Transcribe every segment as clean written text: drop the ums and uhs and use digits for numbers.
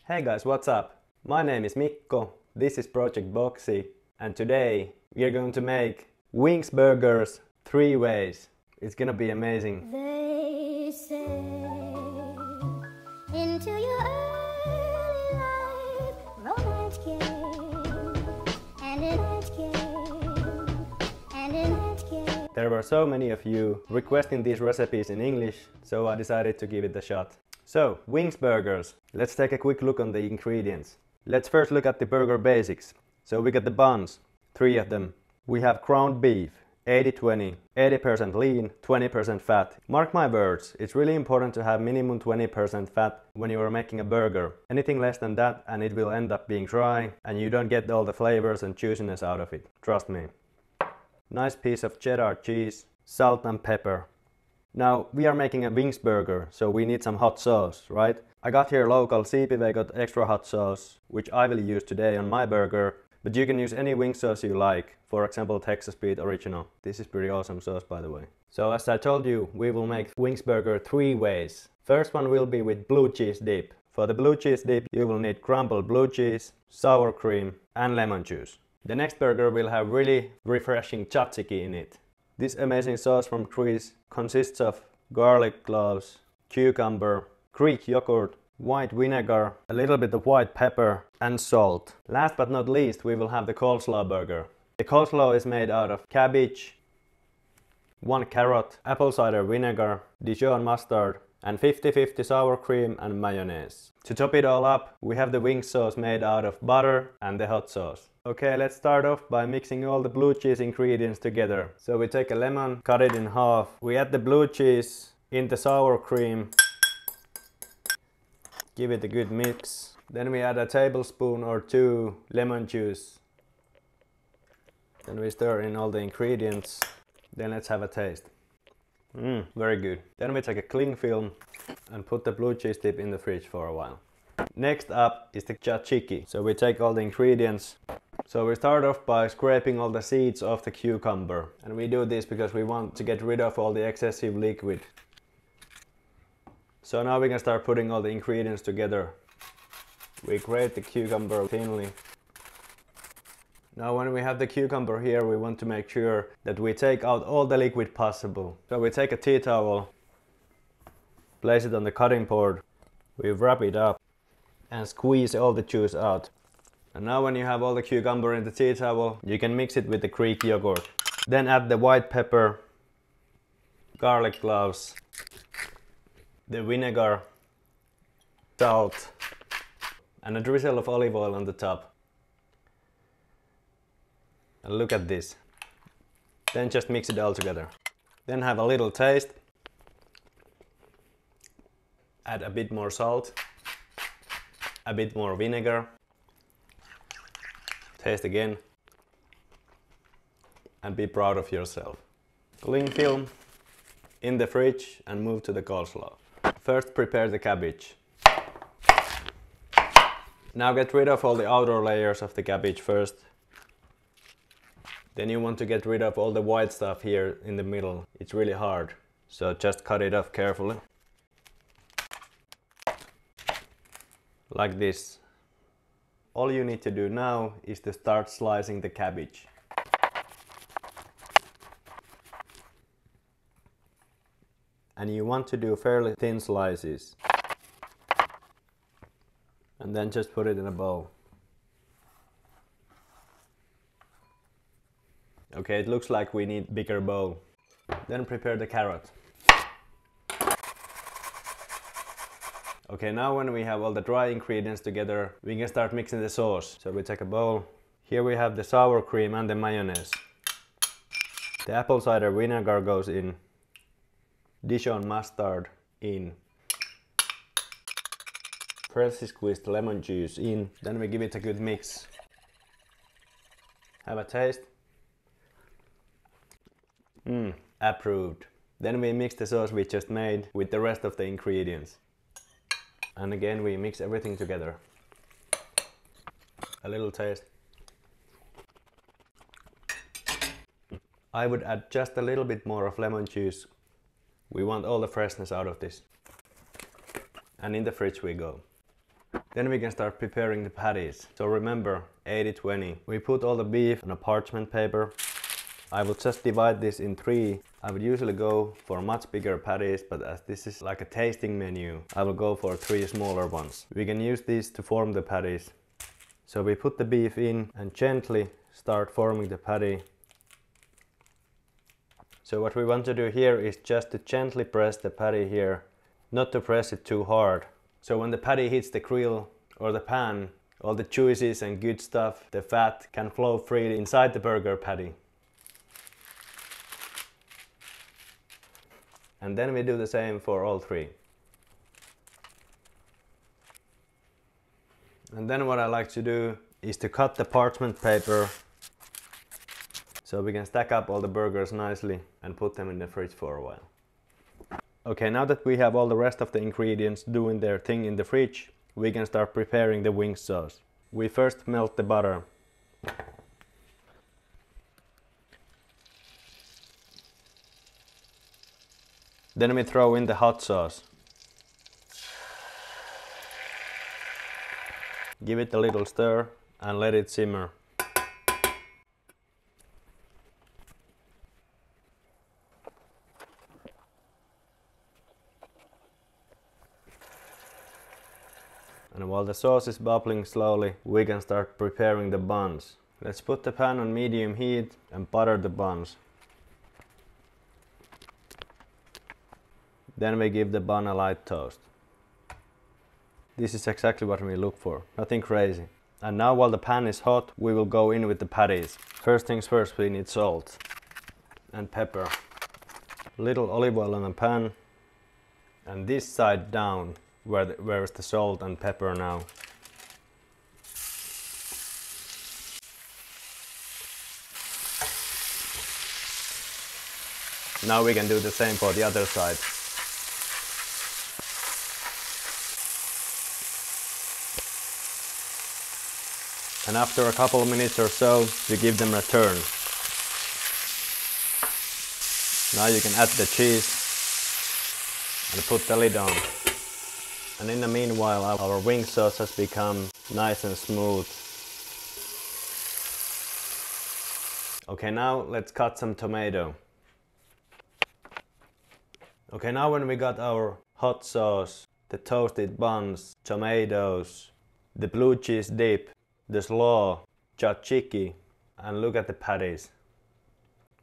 Hey guys, what's up? My name is Mikko, this is Project Boxy, and today we are going to make wings burgers 3 ways. It's gonna be amazing. They say into your early life romance came, and in it came, and in it came. There were so many of you requesting these recipes in English, so I decided to give it a shot. So, wings burgers. Let's take a quick look on the ingredients. Let's first look at the burger basics. So we got the buns, 3 of them. We have ground beef, 80-20, 80% lean, 20% fat. Mark my words, it's really important to have minimum 20% fat when you are making a burger. Anything less than that and it will end up being dry and you don't get all the flavors and juiciness out of it. Trust me. Nice piece of cheddar cheese, salt and pepper. Now, we are making a wings burger, so we need some hot sauce, right? I got here local CPV got extra hot sauce, which I will use today on my burger, but you can use any wing sauce you like, for example Texas Pete Original. This is pretty awesome sauce, by the way. So as I told you, we will make wings burger 3 ways. First one will be with blue cheese dip. For the blue cheese dip, you will need crumbled blue cheese, sour cream and lemon juice. The next burger will have really refreshing tzatziki in it. This amazing sauce from Greece consists of garlic cloves, cucumber, Greek yogurt, white vinegar, a little bit of white pepper and salt. Last but not least, we will have the coleslaw burger. The coleslaw is made out of cabbage, 1 carrot, apple cider vinegar, Dijon mustard and 50-50 sour cream and mayonnaise. To top it all up, we have the wing sauce made out of butter and the hot sauce. Okay, let's start off by mixing all the blue cheese ingredients together. So we take a lemon, cut it in half. We add the blue cheese in the sour cream. Give it a good mix. Then we add a tablespoon or 2 lemon juice. Then we stir in all the ingredients. Then let's have a taste. Very good. Then we take a cling film and put the blue cheese dip in the fridge for a while. Next up is the tzatziki. So we take all the ingredients. So we start off by scraping all the seeds off the cucumber. And we do this because we want to get rid of all the excessive liquid. So now we can start putting all the ingredients together. We grate the cucumber thinly. Now when we have the cucumber here, we want to make sure that we take out all the liquid possible. So we take a tea towel, place it on the cutting board, we wrap it up and squeeze all the juice out. And now when you have all the cucumber in the tea towel, you can mix it with the Greek yogurt. Then add the white pepper, garlic cloves, the vinegar, salt and a drizzle of olive oil on the top. And look at this. Then just mix it all together. Then have a little taste. Add a bit more salt, a bit more vinegar. Taste again and be proud of yourself. Cling film in the fridge and move to the coleslaw. First prepare the cabbage. Now get rid of all the outer layers of the cabbage first. Then you want to get rid of all the white stuff here in the middle. It's really hard, so just cut it off carefully. Like this. All you need to do now is to start slicing the cabbage. And you want to do fairly thin slices. And then just put it in a bowl. Okay, it looks like we need bigger bowl. Then prepare the carrot. Okay, now when we have all the dry ingredients together, we can start mixing the sauce. So we take a bowl. Here we have the sour cream and the mayonnaise. The apple cider vinegar goes in. Dijon mustard in. Freshly squeezed lemon juice in. Then we give it a good mix. Have a taste. Approved. Then we mix the sauce we just made with the rest of the ingredients. And again we mix everything together. A little taste. I would add just a little bit more of lemon juice. We want all the freshness out of this. And in the fridge we go. Then we can start preparing the patties. So remember, 80-20. We put all the beef on a parchment paper. I would just divide this in 3. I would usually go for much bigger patties, but as this is like a tasting menu, I will go for 3 smaller ones. We can use these to form the patties. So we put the beef in and gently start forming the patty. So what we want to do here is just to gently press the patty here, not to press it too hard. So when the patty hits the grill or the pan, all the juices and good stuff, the fat, can flow freely inside the burger patty. And then we do the same for all 3. And then what I like to do is to cut the parchment paper so we can stack up all the burgers nicely and put them in the fridge for a while. Okay, now that we have all the rest of the ingredients doing their thing in the fridge, we can start preparing the wing sauce. We first melt the butter. Then we throw in the hot sauce. Give it a little stir and let it simmer. And while the sauce is bubbling slowly, we can start preparing the buns. Let's put the pan on medium heat and butter the buns. Then we give the bun a light toast. This is exactly what we look for, nothing crazy. And now while the pan is hot, we will go in with the patties. First things first, we need salt and pepper. Little olive oil on the pan and this side down. Where is the salt and pepper now? Now we can do the same for the other side. And after a couple of minutes or so, you give them a turn. Now you can add the cheese and put the lid on. And in the meanwhile, our wing sauce has become nice and smooth. Okay, now let's cut some tomato. Okay, now when we got our hot sauce, the toasted buns, tomatoes, the blue cheese dip, the slaw, tzatziki, and look at the patties.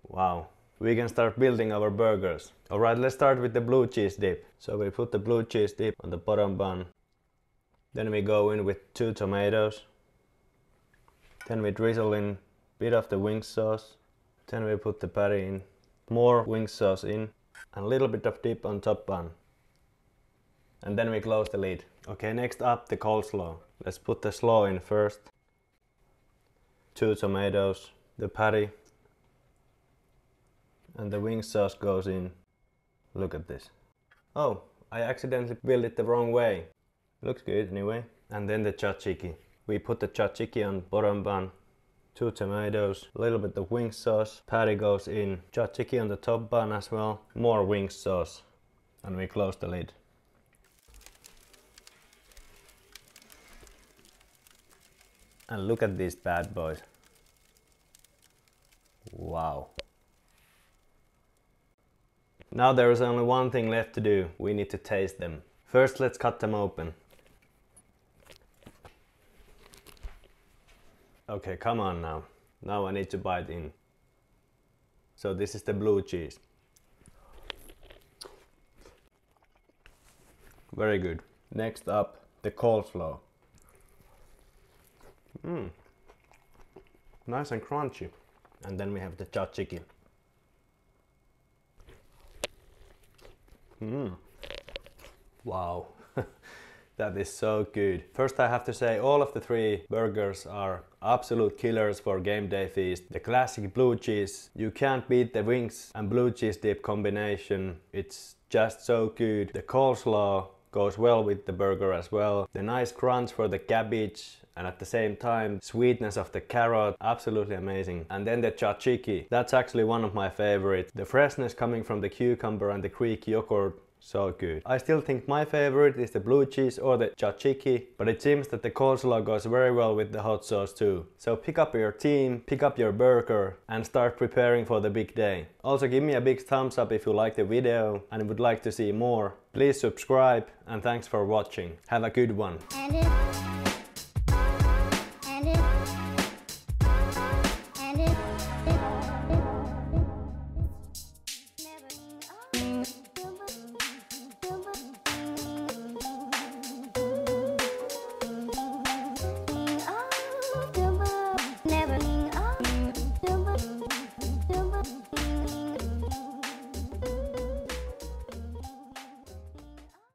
Wow. We can start building our burgers. Alright, let's start with the blue cheese dip. So we put the blue cheese dip on the bottom bun. Then we go in with 2 tomatoes. Then we drizzle in a bit of the wing sauce. Then we put the patty in. More wing sauce in. And a little bit of dip on top bun. And then we close the lid. Okay, next up the coleslaw. Let's put the slaw in first. 2 tomatoes. The patty. And the wing sauce goes in. Look at this. Oh, I accidentally built it the wrong way. Looks good anyway. And then the tzatziki. We put the tzatziki on bottom bun. 2 tomatoes, a little bit of wing sauce. Patty goes in. Tzatziki on the top bun as well. More wing sauce. And we close the lid. And look at these bad boys. Wow. Now there is only one thing left to do. We need to taste them. First let's cut them open. Okay, come on now. Now I need to bite in. So this is the blue cheese. Very good. Next up, the coleslaw. Nice and crunchy. And then we have the tzatziki. Wow, that is so good. First I have to say all of the 3 burgers are absolute killers for game day feast. The classic blue cheese, you can't beat the wings and blue cheese dip combination. It's just so good. The coleslaw goes well with the burger as well. The nice crunch for the cabbage and at the same time sweetness of the carrot, absolutely amazing. And then the tzatziki, that's actually one of my favorites. The freshness coming from the cucumber and the Greek yogurt So good. I still think my favorite is the blue cheese or the tzatziki, but it seems that the coleslaw goes very well with the hot sauce too. So pick up your team, pick up your burger and start preparing for the big day. Also give me a big thumbs up if you like the video and would like to see more. Please subscribe and thanks for watching. Have a good one. And it